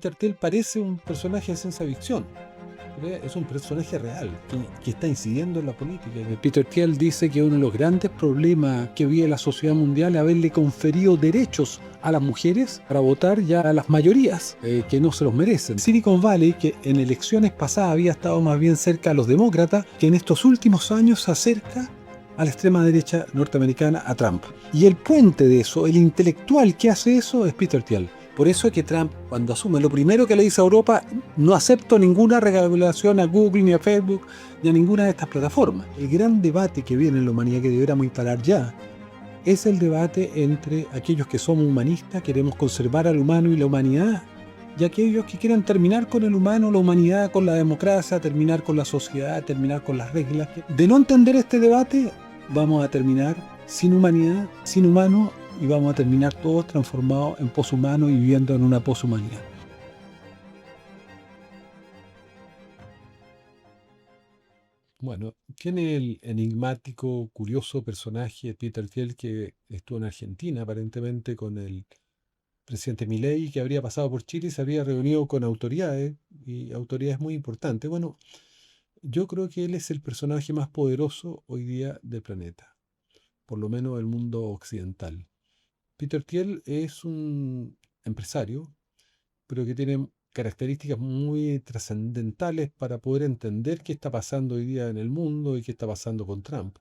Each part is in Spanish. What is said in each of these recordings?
Peter Thiel parece un personaje de ciencia ficción. Es un personaje real que está incidiendo en la política. Peter Thiel dice que uno de los grandes problemas que vive la sociedad mundial es haberle conferido derechos a las mujeres para votar ya a las mayorías que no se los merecen. Silicon Valley, que en elecciones pasadas había estado más bien cerca a los demócratas, que en estos últimos años se acerca a la extrema derecha norteamericana, a Trump. Y el puente de eso, el intelectual que hace eso, es Peter Thiel. Por eso es que Trump, cuando asume, lo primero que le dice a Europa: no acepto ninguna regulación a Google, ni a Facebook, ni a ninguna de estas plataformas. El gran debate que viene en la humanidad, que deberíamos instalar ya, es el debate entre aquellos que somos humanistas, queremos conservar al humano y la humanidad, y aquellos que quieran terminar con el humano, la humanidad, con la democracia, terminar con la sociedad, terminar con las reglas. De no entender este debate, vamos a terminar sin humanidad, sin humano, y vamos a terminar todos transformados en poshumanos y viviendo en una poshumanidad. Bueno, tiene el enigmático, curioso personaje Peter Thiel, que estuvo en Argentina aparentemente con el presidente Milei, que habría pasado por Chile y se habría reunido con autoridades, y autoridades muy importantes. Bueno, yo creo que él es el personaje más poderoso hoy día del planeta, por lo menos del mundo occidental. Peter Thiel es un empresario, pero que tiene características muy trascendentales para poder entender qué está pasando hoy día en el mundo y qué está pasando con Trump.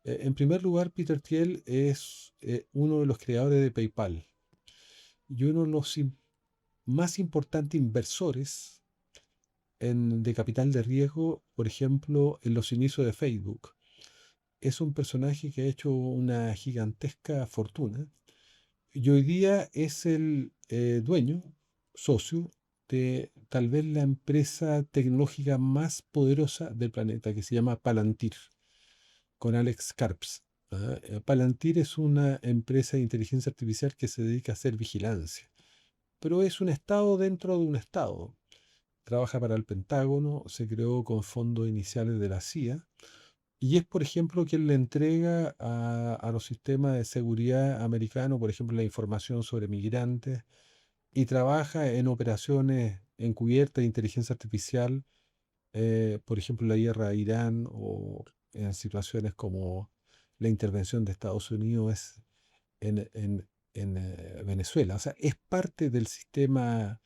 En primer lugar, Peter Thiel es uno de los creadores de PayPal y uno de los más importantes inversores de capital de riesgo, por ejemplo, en los inicios de Facebook. Es un personaje que ha hecho una gigantesca fortuna y hoy día es el dueño, socio de tal vez la empresa tecnológica más poderosa del planeta, que se llama Palantir, con Alex Karps. Palantir es una empresa de inteligencia artificial que se dedica a hacer vigilancia, pero es un estado dentro de un estado. Trabaja para el Pentágono, se creó con fondos iniciales de la CIA y es, por ejemplo, quien le entrega a los sistemas de seguridad americanos, por ejemplo, la información sobre migrantes, y trabaja en operaciones encubiertas de inteligencia artificial, por ejemplo, la guerra a Irán, o en situaciones como la intervención de Estados Unidos en Venezuela. O sea, es parte del sistema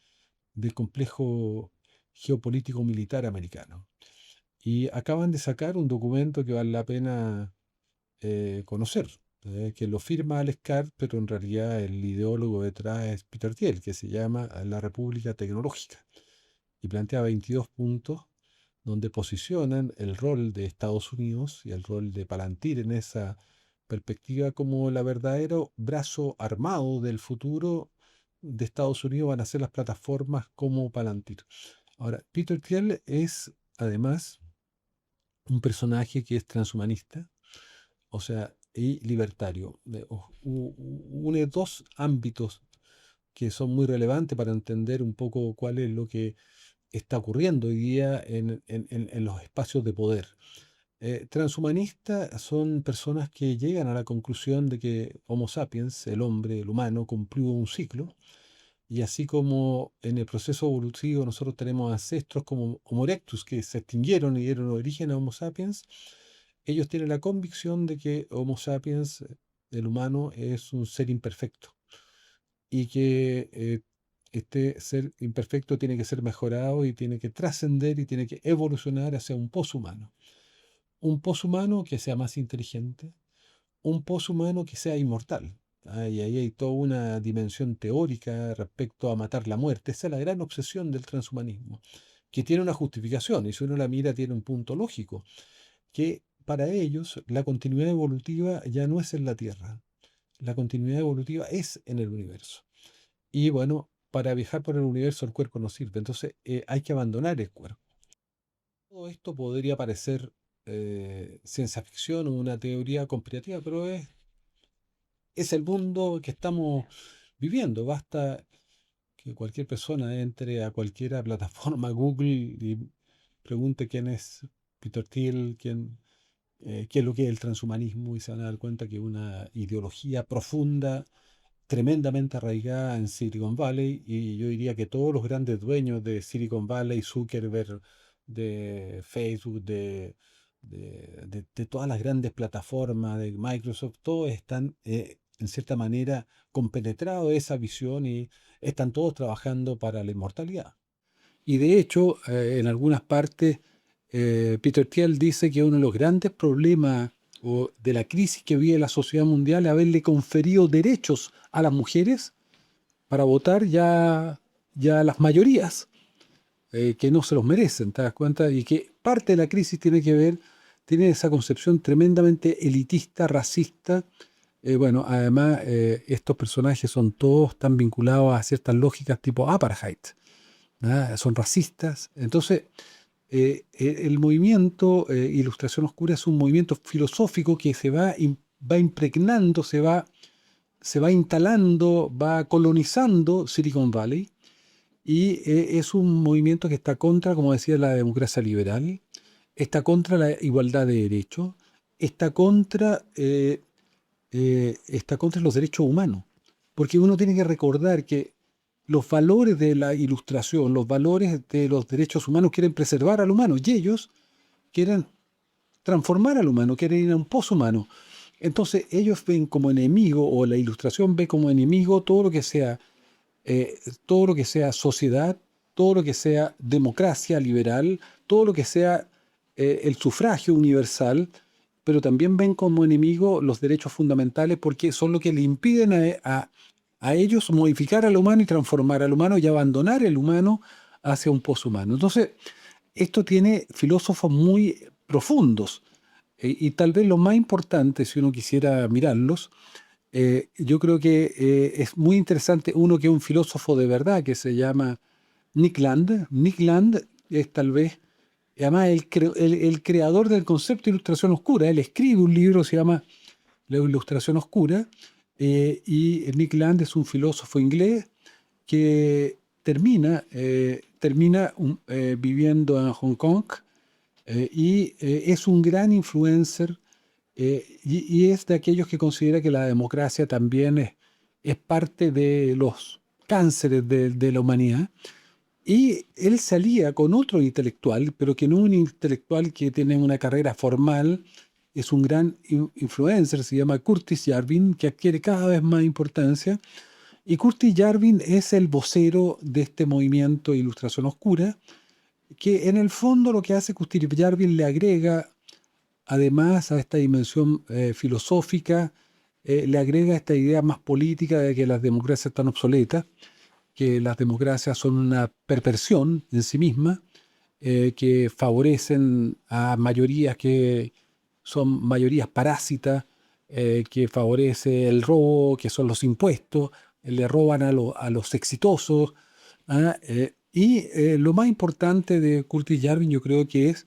del complejo geopolítico militar americano. Y acaban de sacar un documento que vale la pena conocer, que lo firma Alex Karp, pero en realidad el ideólogo detrás es Peter Thiel, que se llama La República Tecnológica, y plantea 22 puntos donde posicionan el rol de Estados Unidos y el rol de Palantir en esa perspectiva como la verdadero brazo armado del futuro de Estados Unidos. Van a ser las plataformas como Palantir. Ahora, Peter Thiel es además un personaje que es transhumanista, o sea, y libertario. Une dos ámbitos que son muy relevantes para entender un poco cuál es lo que está ocurriendo hoy día en los espacios de poder. Transhumanistas son personas que llegan a la conclusión de que Homo sapiens, el hombre, el humano, cumplió un ciclo, y así como en el proceso evolutivo nosotros tenemos ancestros como Homo erectus que se extinguieron y dieron origen a Homo sapiens, ellos tienen la convicción de que Homo sapiens, el humano, es un ser imperfecto y que este ser imperfecto tiene que ser mejorado y tiene que trascender y tiene que evolucionar hacia un poshumano. Un poshumano que sea más inteligente, un poshumano que sea inmortal. Y ahí hay toda una dimensión teórica respecto a matar la muerte. Esa es la gran obsesión del transhumanismo, que tiene una justificación, y si uno la mira tiene un punto lógico, que para ellos la continuidad evolutiva ya no es en la Tierra, la continuidad evolutiva es en el universo. Y bueno, para viajar por el universo el cuerpo no sirve, entonces hay que abandonar el cuerpo. Todo esto podría parecer ciencia ficción o una teoría conspirativa, pero es el mundo que estamos viviendo. Basta que cualquier persona entre a cualquier plataforma, Google, y pregunte quién es Peter Thiel, qué es lo que es el transhumanismo, y se van a dar cuenta que es una ideología profunda tremendamente arraigada en Silicon Valley, y yo diría que todos los grandes dueños de Silicon Valley, Zuckerberg, de Facebook, de todas las grandes plataformas de Microsoft, todos están en cierta manera compenetrados de esa visión y están todos trabajando para la inmortalidad. Y de hecho, en algunas partes, Peter Thiel dice que uno de los grandes problemas de la crisis que vive la sociedad mundial es haberle conferido derechos a las mujeres para votar ya las mayorías, que no se los merecen, ¿te das cuenta? Y que parte de la crisis tiene que ver, tiene esa concepción tremendamente elitista, racista. Bueno, además, estos personajes son todos tan vinculados a ciertas lógicas tipo apartheid, ¿ah? Son racistas. Entonces, el movimiento Ilustración Oscura es un movimiento filosófico que va impregnando, se va instalando, va colonizando Silicon Valley, y es un movimiento que está contra, como decía, la democracia liberal, está contra la igualdad de derechos, está está contra los derechos humanos. Porque uno tiene que recordar que los valores de la ilustración, los valores de los derechos humanos quieren preservar al humano, y ellos quieren transformar al humano, quieren ir a un poshumano. Entonces ellos ven como enemigo, o la ilustración ve como enemigo, todo lo que sea sociedad, todo lo que sea democracia liberal, todo lo que sea el sufragio universal, pero también ven como enemigo los derechos fundamentales, porque son lo que le impiden a ellos modificar al humano y transformar al humano y abandonar el humano hacia un poshumano. Entonces, esto tiene filósofos muy profundos, y tal vez lo más importante, si uno quisiera mirarlos, yo creo que es muy interesante uno que es un filósofo de verdad, que se llama Nick Land. Nick Land es tal vez, además, el creador del concepto de ilustración oscura. Él escribe un libro que se llama La Ilustración Oscura, y Nick Land es un filósofo inglés que termina viviendo en Hong Kong, y es un gran influencer, y es de aquellos que considera que la democracia también es parte de los cánceres de la humanidad. Y él salía con otro intelectual, pero que no un intelectual que tiene una carrera formal, es un gran influencer, se llama Curtis Yarvin, que adquiere cada vez más importancia. Y Curtis Yarvin es el vocero de este movimiento Ilustración Oscura, que en el fondo lo que hace Curtis Yarvin le agrega, además a esta dimensión filosófica, le agrega esta idea más política de que las democracias están obsoletas, que las democracias son una perversión en sí misma, que favorecen a mayorías que son mayorías parásitas, que favorece el robo, que son los impuestos, le roban a los exitosos. ¿Ah? Y lo más importante de Curtis Yarvin, yo creo que es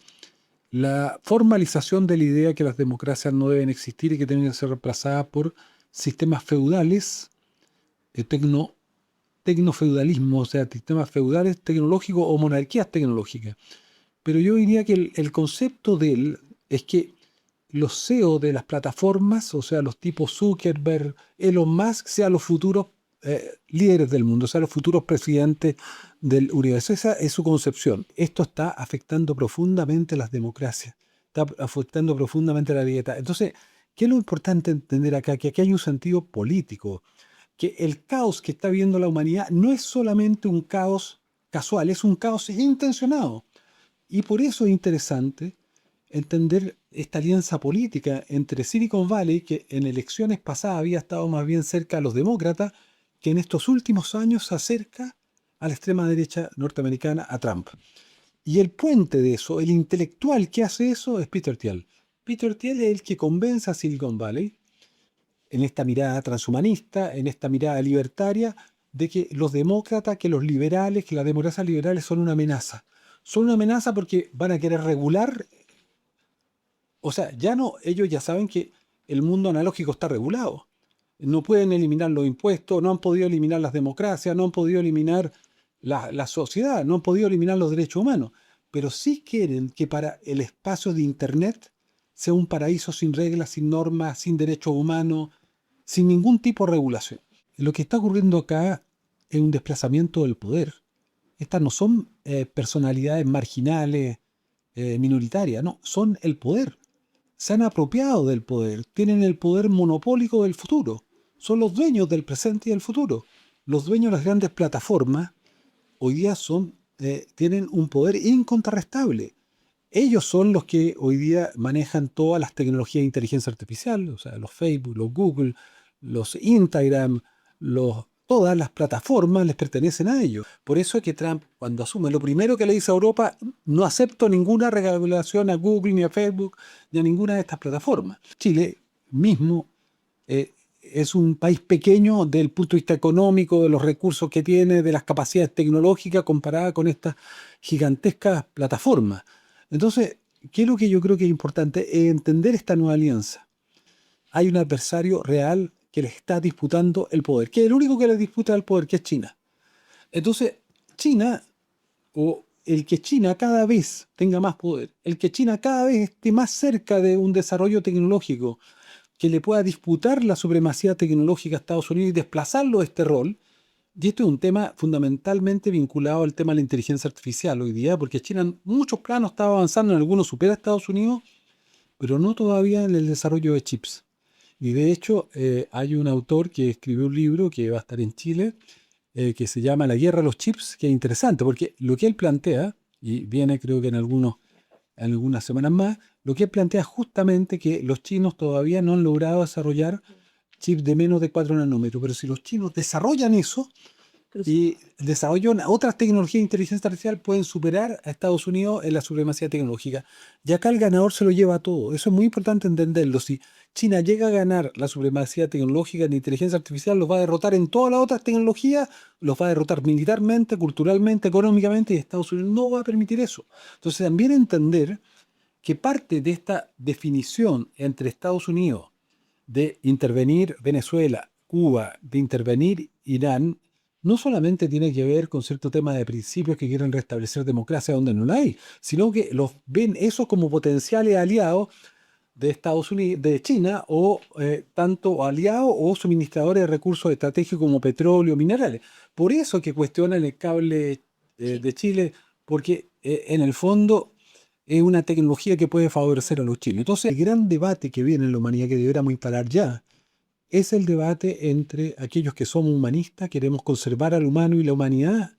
la formalización de la idea que las democracias no deben existir y que tienen que ser reemplazadas por sistemas feudales, tecnofeudalismo, o sea, sistemas feudales tecnológicos o monarquías tecnológicas. Pero yo diría que el concepto de él es que los CEO de las plataformas, o sea, los tipos Zuckerberg, Elon Musk, sean los futuros líderes del mundo, sean los futuros presidentes del universo. Esa es su concepción. Esto está afectando profundamente las democracias, está afectando profundamente la dieta. Entonces, ¿qué es lo importante entender acá? Que aquí hay un sentido político, que el caos que está viviendo la humanidad no es solamente un caos casual, es un caos intencionado. Y por eso es interesante entender esta alianza política entre Silicon Valley, que en elecciones pasadas había estado más bien cerca a los demócratas, que en estos últimos años se acerca a la extrema derecha norteamericana, a Trump. Y el puente de eso, el intelectual que hace eso, es Peter Thiel. Peter Thiel es el que convence a Silicon Valley, en esta mirada transhumanista, en esta mirada libertaria, de que los demócratas, que los liberales, que las democracias liberales son una amenaza. Son una amenaza porque van a querer regular. O sea, ya no, ellos ya saben que el mundo analógico está regulado. No pueden eliminar los impuestos, no han podido eliminar las democracias, no han podido eliminar la sociedad, no han podido eliminar los derechos humanos. Pero sí quieren que para el espacio de Internet sea un paraíso sin reglas, sin normas, sin derechos humanos, sin ningún tipo de regulación. lo que está ocurriendo acá es un desplazamiento del poder. Estas no son personalidades marginales, minoritarias, no, son el poder. Se han apropiado del poder, tienen el poder monopólico del futuro. Son los dueños del presente y del futuro. Los dueños de las grandes plataformas hoy día tienen un poder incontrarrestable. Ellos son los que hoy día manejan todas las tecnologías de inteligencia artificial, o sea, los Facebook, los Google, los Instagram, todas las plataformas les pertenecen a ellos. Por eso es que Trump, cuando asume, lo primero que le dice a Europa: no acepto ninguna regulación a Google, ni a Facebook, ni a ninguna de estas plataformas. Chile mismo es un país pequeño desde el punto de vista económico, de los recursos que tiene, de las capacidades tecnológicas comparada con estas gigantescas plataformas. Entonces, ¿qué es lo que yo creo que es importante? Es entender esta nueva alianza. Hay un adversario real que les está disputando el poder, que es el único que les disputa el poder, que es China. Entonces, China, o el que China cada vez tenga más poder, el que China cada vez esté más cerca de un desarrollo tecnológico que le pueda disputar la supremacía tecnológica a Estados Unidos y desplazarlo de este rol. Y esto es un tema fundamentalmente vinculado al tema de la inteligencia artificial hoy día, porque China en muchos planos está avanzando, en algunos supera a Estados Unidos, pero no todavía en el desarrollo de chips. Y de hecho, hay un autor que escribió un libro que va a estar en Chile, que se llama La guerra a los chips, que es interesante, porque lo que él plantea, y viene creo que en algunas semanas más, lo que él plantea es justamente que los chinos todavía no han logrado desarrollar chips de menos de 4 nanómetros, pero si los chinos desarrollan eso y desarrollan otras tecnologías de inteligencia artificial, pueden superar a Estados Unidos en la supremacía tecnológica. Y acá el ganador se lo lleva a todo. Eso es muy importante entenderlo. Si China llega a ganar la supremacía tecnológica en inteligencia artificial, los va a derrotar en todas las otras tecnologías, los va a derrotar militarmente, culturalmente, económicamente, y Estados Unidos no va a permitir eso. Entonces también entender que parte de esta definición entre Estados Unidos de intervenir Venezuela, Cuba, de intervenir Irán, no solamente tiene que ver con cierto tema de principios que quieren restablecer democracia donde no la hay, sino que los ven eso como potenciales aliados de Estados Unidos, de China, o tanto aliados o suministradores de recursos estratégicos como petróleo, minerales. Por eso que cuestionan el cable de Chile, porque en el fondo es una tecnología que puede favorecer a los chinos. Entonces, el gran debate que viene en la humanidad, que deberíamos instalar ya, es el debate entre aquellos que somos humanistas, queremos conservar al humano y la humanidad,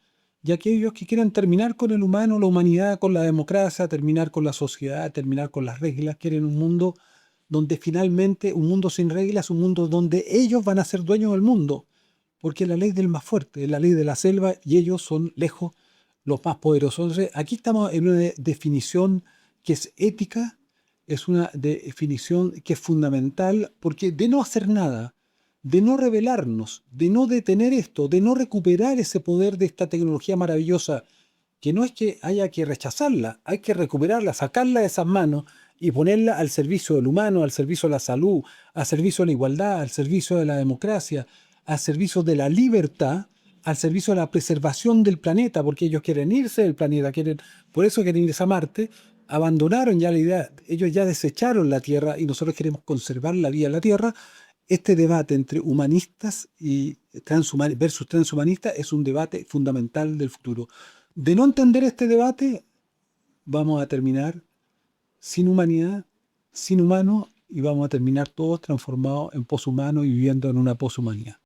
y aquellos que quieran terminar con el humano, la humanidad, con la democracia, terminar con la sociedad, terminar con las reglas. Quieren un mundo donde finalmente, un mundo sin reglas, un mundo donde ellos van a ser dueños del mundo, porque la ley del más fuerte, es la ley de la selva, y ellos son lejos los más poderosos. Entonces, aquí estamos en una definición que es ética, es una definición que es fundamental, porque de no hacer nada, de no rebelarnos, de no detener esto, de no recuperar ese poder de esta tecnología maravillosa, que no es que haya que rechazarla, hay que recuperarla, sacarla de esas manos y ponerla al servicio del humano, al servicio de la salud, al servicio de la igualdad, al servicio de la democracia, al servicio de la libertad, al servicio de la preservación del planeta, porque ellos quieren irse del planeta, por eso quieren irse a Marte. Abandonaron ya la idea, ellos ya desecharon la Tierra y nosotros queremos conservar la vida en la Tierra. Este debate entre humanistas y versus transhumanistas es un debate fundamental del futuro. De no entender este debate, vamos a terminar sin humanidad, sin humanos, y vamos a terminar todos transformados en poshumanos y viviendo en una poshumanidad.